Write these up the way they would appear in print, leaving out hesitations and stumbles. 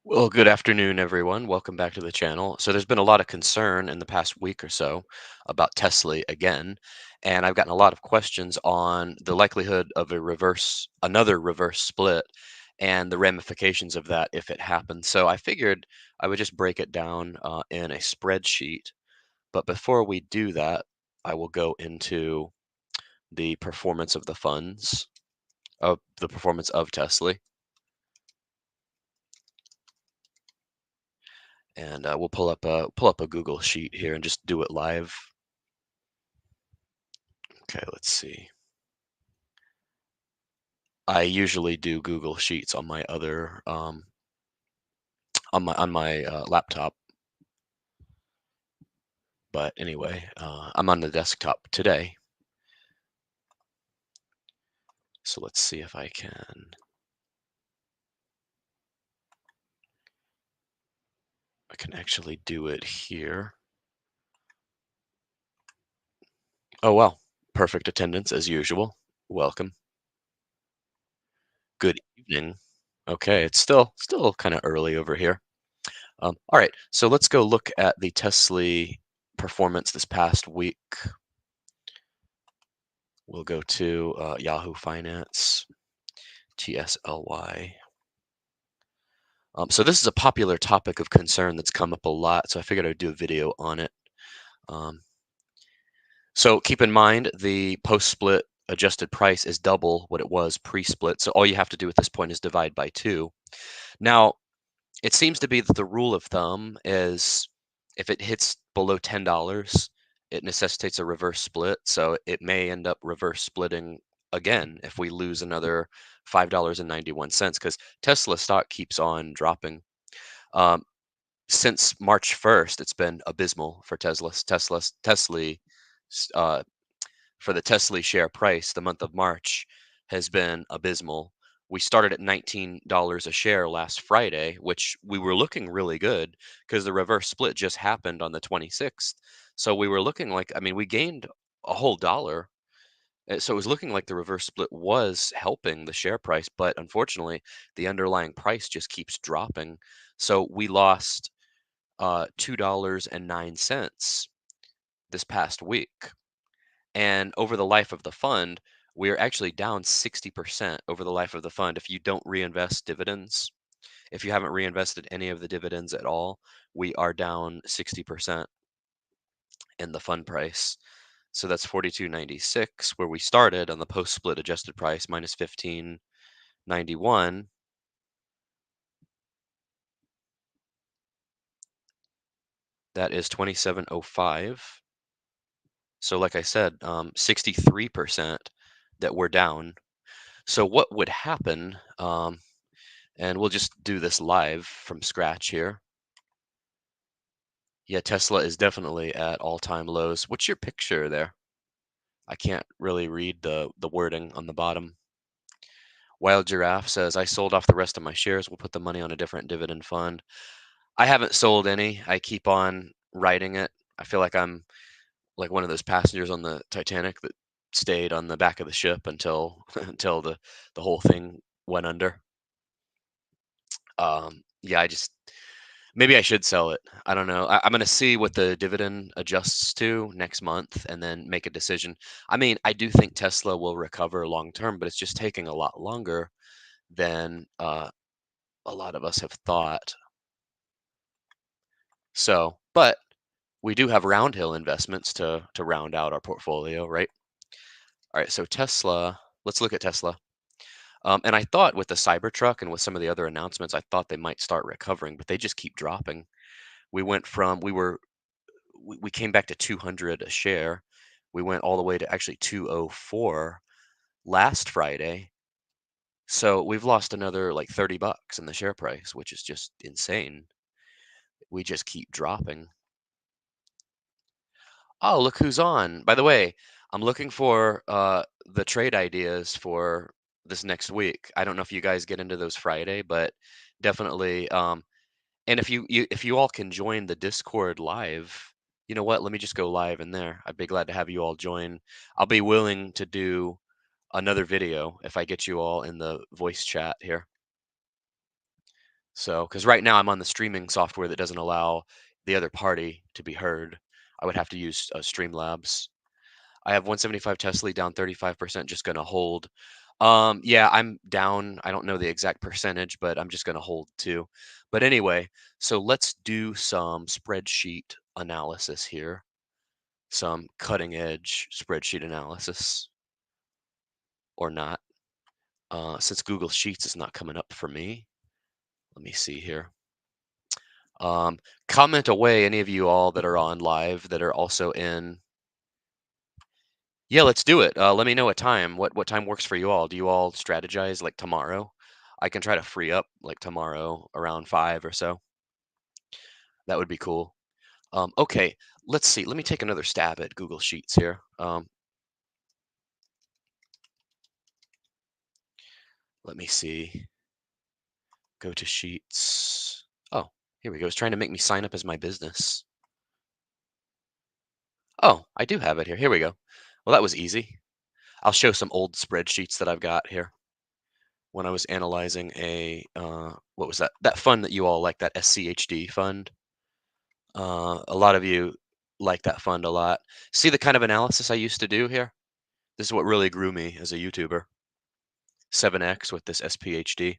Well, good afternoon, everyone. Welcome back to the channel. So, there's been a lot of concern in the past week or so about TSLY again, and I've gotten a lot of questions on the likelihood of another reverse split, and the ramifications of that if it happens. So, I figured I would just break it down in a spreadsheet. But before we do that, I will go into the performance of the funds, of the performance of TSLY, and we'll pull up a Google sheet here and just do it live. Okay, let's see. I usually do Google Sheets on my other on my laptop, but anyway, I'm on the desktop today. So let's see if I can actually do it here. Oh well, perfect attendance as usual. Welcome. Good evening. Okay, it's still kind of early over here. All right, so let's go look at the Tesla performance this past week. We'll go to Yahoo Finance, TSLY. So this is a popular topic of concern that's come up a lot, so I figured I'd do a video on it. Um, so keep in mind the post-split adjusted price is double what it was pre-split. So all you have to do at this point is divide by 2. Now, it seems to be that the rule of thumb is if it hits below $10, it necessitates a reverse split. So it may end up reverse splitting again if we lose another $5.91 because Tesla stock keeps on dropping. Um, since March 1st, it's been abysmal for Tesla. Uh, for the Tesla share price, the month of March has been abysmal. We started at $19 a share last Friday, which we were looking really good because the reverse split just happened on the 26th. So we were looking like, I mean, we gained a whole dollar. So it was looking like the reverse split was helping the share price, but unfortunately, the underlying price just keeps dropping. So we lost $2.09 this past week. And over the life of the fund, we're actually down 60% over the life of the fund if you don't reinvest dividends. If you haven't reinvested any of the dividends at all, we are down 60% in the fund price. So that's 42.96 where we started on the post-split adjusted price minus 15.91. That is 27.05. So like I said, 63% that we're down. So what would happen, and we'll just do this live from scratch here. Yeah, Tesla is definitely at all-time lows. What's your picture there? I can't really read the wording on the bottom. Wild Giraffe says, I sold off the rest of my shares. We'll put the money on a different dividend fund. I haven't sold any. I keep on writing it. I feel like I'm like one of those passengers on the Titanic that stayed on the back of the ship until until the whole thing went under. Yeah, maybe I should sell it. I don't know. I'm gonna see what the dividend adjusts to next month and then make a decision. I mean, I do think Tesla will recover long term, but it's just taking a lot longer than a lot of us have thought. So, but we do have Roundhill investments to round out our portfolio, right? All right. So Tesla. Let's look at Tesla. And I thought with the Cybertruck and with some of the other announcements, I thought they might start recovering, but they just keep dropping. We came back to 200 a share. We went all the way to actually 204 last Friday. So we've lost another like $30 in the share price, which is just insane. We just keep dropping. Oh, look who's on. By the way, I'm looking for the trade ideas for this next week. I don't know if you guys get into those Friday, but definitely and if you all can join the Discord live, you know what? Let me just go live in there. I'd be glad to have you all join. I'll be willing to do another video if I get you all in the voice chat here. So, because right now I'm on the streaming software that doesn't allow the other party to be heard. I would have to use Streamlabs. I have 175 Tesla down 35%, just gonna hold. Yeah, I'm down. I don't know the exact percentage, but I'm just gonna hold too. But anyway, so let's do some spreadsheet analysis here. Some cutting edge spreadsheet analysis or not. Since Google Sheets is not coming up for me, let me see here. Um, Comment away, any of you all that are on live that are also in. Yeah, let's do it. Let me know a time. What time works for you all? Do you all strategize like tomorrow? I can try to free up like tomorrow around 5 or so. That would be cool. Okay, let's see. Let me take another stab at Google Sheets here. Let me see. Go to Sheets. Oh, here we go. It's trying to make me sign up as my business. Oh, I do have it here. Here we go. Well, that was easy. I'll show some old spreadsheets that I've got here. When I was analyzing what was that? That fund that you all like, that SCHD fund. A lot of you like that fund a lot. See the kind of analysis I used to do here? This is what really grew me as a YouTuber. 7x with this SPHD.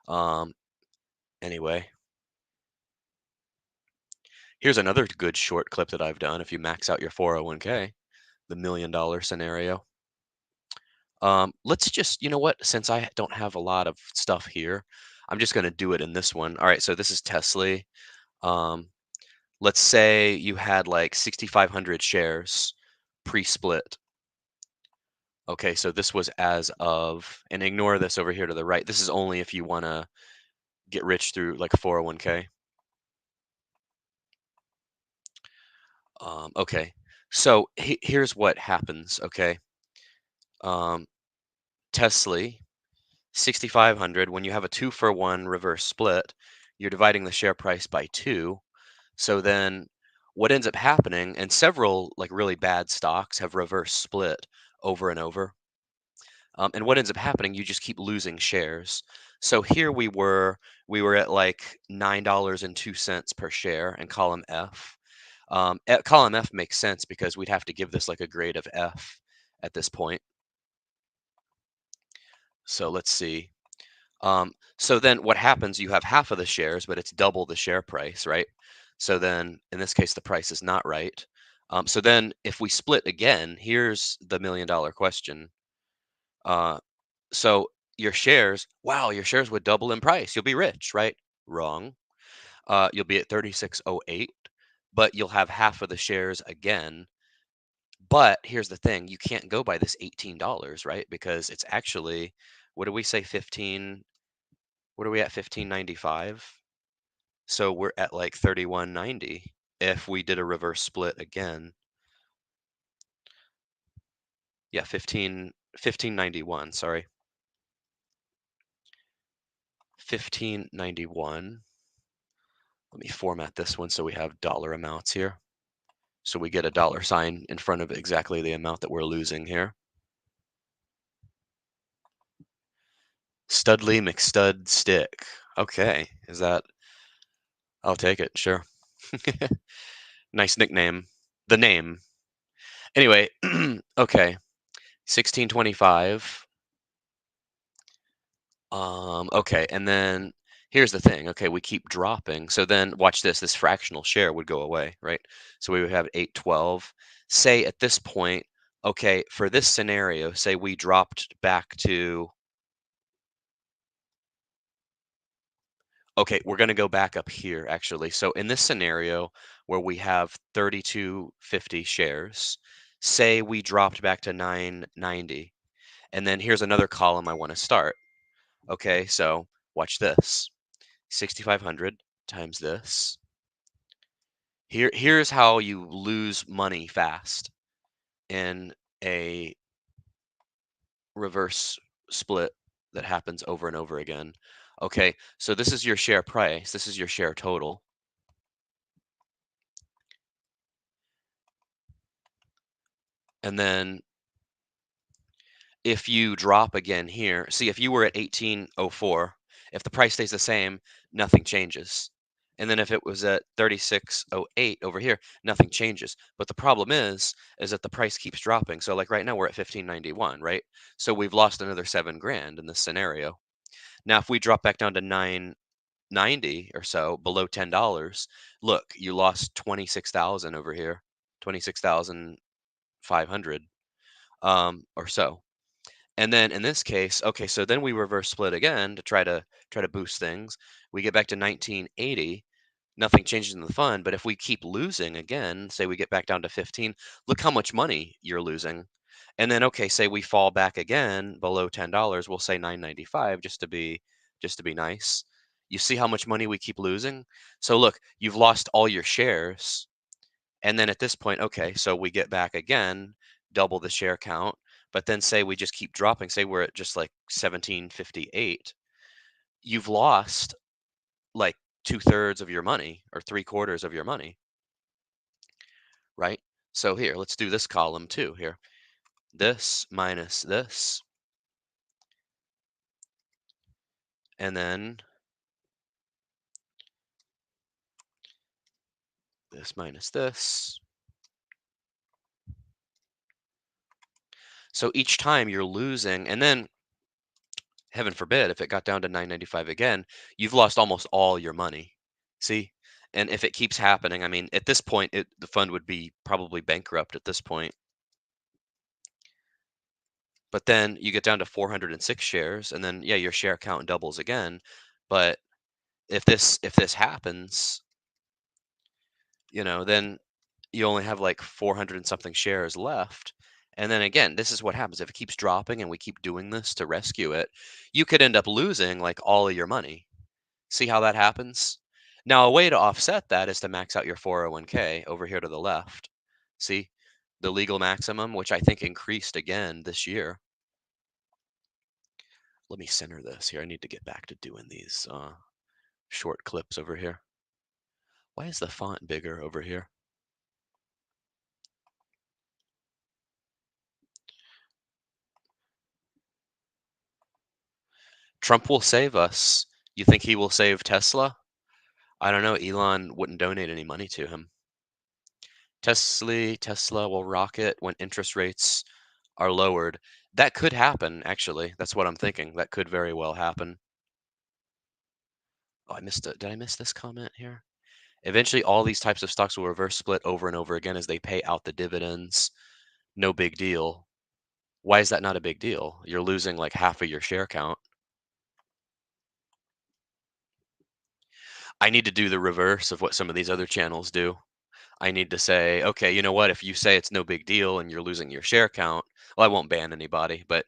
Um, anyway, here's another good short clip that I've done. If you max out your 401k, the $1 million scenario. Let's just, you know what? Since I don't have a lot of stuff here, I'm just going to do it in this one. All right, so this is TSLY. Um, let's say you had like 6,500 shares pre-split. Okay, so this was as of, and ignore this over here to the right. This is only if you want to get rich through like a 401k. Okay, so here's what happens. Okay, um, TSLY 6,500. When you have a 2-for-1 reverse split, you're dividing the share price by 2. So then what ends up happening, and several like really bad stocks have reverse split over and over. And what ends up happening, you just keep losing shares. So here we were at like $9.02 per share in column F. At column F makes sense because we'd have to give this like a grade of F at this point. So let's see. So then what happens, you have half of the shares, but it's double the share price, right? So then in this case, the price is not right. So then if we split again, here's the $1 million question. Uh, so your shares, wow, your shares would double in price. You'll be rich, right? Wrong. You'll be at 36.08, but you'll have half of the shares again. But here's the thing, you can't go by this $18, right? Because it's actually, what do we say, 15? What are we at, 15.95? So we're at like 31.90 if we did a reverse split again. Yeah, 15.91, sorry. 15.91. Let me format this one so we have dollar amounts here. So we get a dollar sign in front of exactly the amount that we're losing here. Studley McStud Stick. Okay, is that? I'll take it, sure. Nice nickname. The name. Anyway, okay. 1625. Okay, and then here's the thing. Okay, we keep dropping. So then watch this. This fractional share would go away, right? So we would have 812. Say at this point, okay, for this scenario, say we dropped back to, okay, we're going to go back up here actually. So in this scenario where we have 3250 shares, say we dropped back to 990. And then here's another column I want to start. Okay, so watch this. 6,500 times this. Here's how you lose money fast in a reverse split that happens over and over again. Okay, so this is your share price. This is your share total. And then if you drop again here, see if you were at 1804, If the price stays the same, nothing changes. And then if it was at 36.08 over here, nothing changes. But the problem is that the price keeps dropping. So like right now we're at 1591, right? So we've lost another 7 grand in this scenario. Now if we drop back down to 990 or so, below $10, look, you lost 26,000 over here, 26,500 or so. And then in this case, okay, so then we reverse split again to try to boost things. We get back to 1980, nothing changes in the fund, but if we keep losing again, say we get back down to 15, look how much money you're losing. And then okay, say we fall back again below $10, we'll say 995 just to be nice. You see how much money we keep losing? So look, you've lost all your shares, and then at this point, okay, so we get back again, double the share count, but then say we just keep dropping, say we're at just like 1758, you've lost like 2/3 of your money or 3/4 of your money, right? So here, let's do this column too here. This minus this, and then this minus this. So each time you're losing, and then heaven forbid, if it got down to 995 again, you've lost almost all your money. See? And if it keeps happening, I mean, at this point, the fund would be probably bankrupt at this point. But then you get down to 406 shares, and then yeah, your share count doubles again. But if this happens, then you only have like 400 and something shares left. And then again, this is what happens if it keeps dropping and we keep doing this to rescue it. You could end up losing like all of your money. See how that happens? Now, a way to offset that is to max out your 401k over here to the left. See the legal maximum, which I think increased again this year. Let me center this here. I need to get back to doing these short clips over here. Why is the font bigger over here? Trump will save us. You think he will save Tesla? I don't know. Elon wouldn't donate any money to him. Tesla will rocket when interest rates are lowered. That could happen, actually. That's what I'm thinking. That could very well happen. Oh, I missed it. Did I miss this comment here? Eventually, all these types of stocks will reverse split over and over again as they pay out the dividends. No big deal. Why is that not a big deal? You're losing like half of your share count. I need to do the reverse of what some of these other channels do. I need to say, okay, you know what? If you say it's no big deal and you're losing your share count, well, I won't ban anybody, but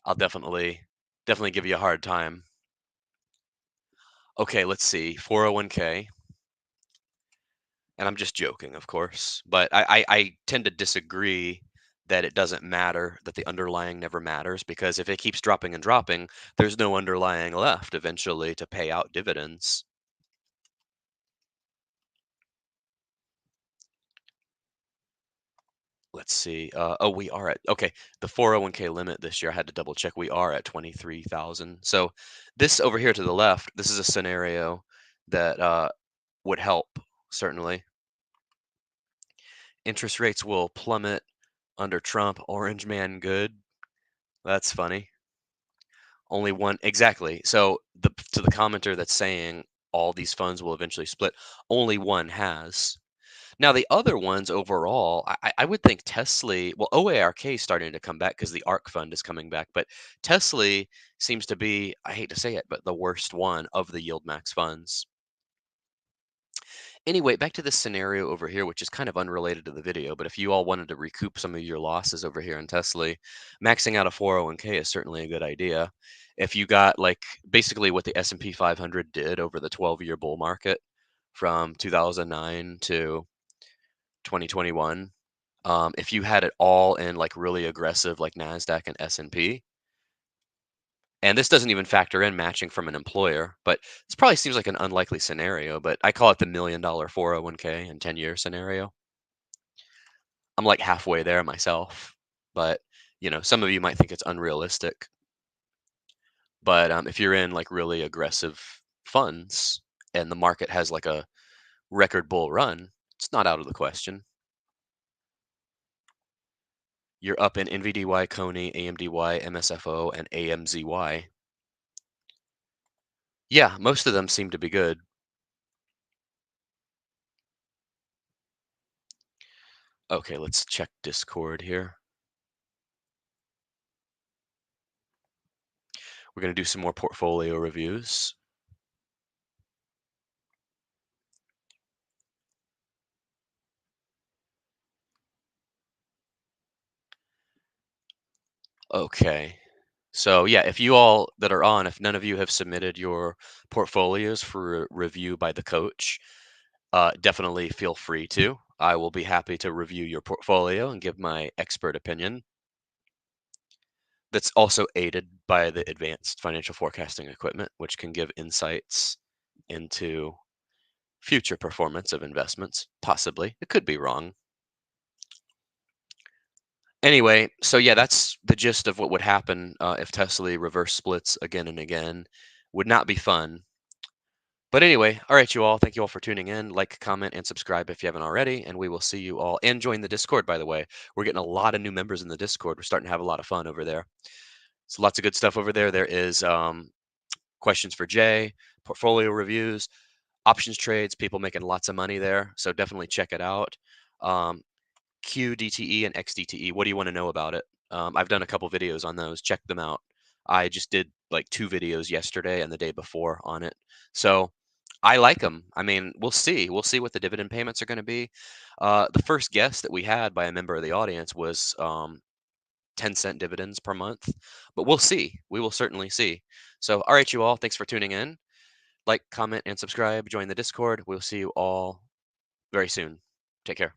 I'll definitely give you a hard time. Okay, let's see. 401k, and I'm just joking, of course, but I tend to disagree that it doesn't matter, that the underlying never matters, because if it keeps dropping and dropping, there's no underlying left eventually to pay out dividends. Let's see. Oh, we are at, okay, the 401k limit this year, I had to double check. We are at 23,000. So this over here to the left, this is a scenario that would help, certainly. Interest rates will plummet under Trump. Orange man good. That's funny. Only one, exactly. So to the commenter that's saying all these funds will eventually split, only one has. Now the other ones overall, I would think TSLY, well, OARK is starting to come back because the ARK fund is coming back, but TSLY seems to be, I hate to say it, but the worst one of the yield max funds. Anyway, back to this scenario over here, which is kind of unrelated to the video, but if you all wanted to recoup some of your losses over here in TSLY, maxing out a 401k is certainly a good idea. If you got like basically what the S&P 500 did over the 12-year bull market from 2009 to 2021, if you had it all in like really aggressive like NASDAQ and S&P, and this doesn't even factor in matching from an employer, but this probably seems like an unlikely scenario, but I call it the $1 million 401k in 10-year scenario. I'm like halfway there myself, but some of you might think it's unrealistic. But if you're in like really aggressive funds and the market has like a record bull run, it's not out of the question. You're up in NVDY, Coney, AMDY, MSFO, and AMZY. Yeah, most of them seem to be good. Okay, let's check Discord here. We're going to do some more portfolio reviews. Okay. So yeah, if you all that are on, if none of you have submitted your portfolios for review by the coach, definitely feel free to. I will be happy to review your portfolio and give my expert opinion. That's also aided by the advanced financial forecasting equipment, which can give insights into future performance of investments. Possibly. It could be wrong. Anyway, so yeah, that's the gist of what would happen if Tesla reverse splits again and again. Would not be fun. But anyway, all right, you all. Thank you all for tuning in. Like, comment, and subscribe if you haven't already. And we will see you all. And join the Discord, by the way. We're getting a lot of new members in the Discord. We're starting to have a lot of fun over there. So lots of good stuff over there. There is questions for Jay, portfolio reviews, options trades, people making lots of money there. So definitely check it out. Um, QDTE and XDTE. What do you want to know about it? I've done a couple videos on those. Check them out. I just did like 2 videos yesterday and the day before on it. So I like them. I mean, we'll see. We'll see what the dividend payments are going to be. The first guess that we had by a member of the audience was 10-cent dividends per month, but we'll see. We will certainly see. So, all right, you all. Thanks for tuning in. Like, comment, and subscribe. Join the Discord. We'll see you all very soon. Take care.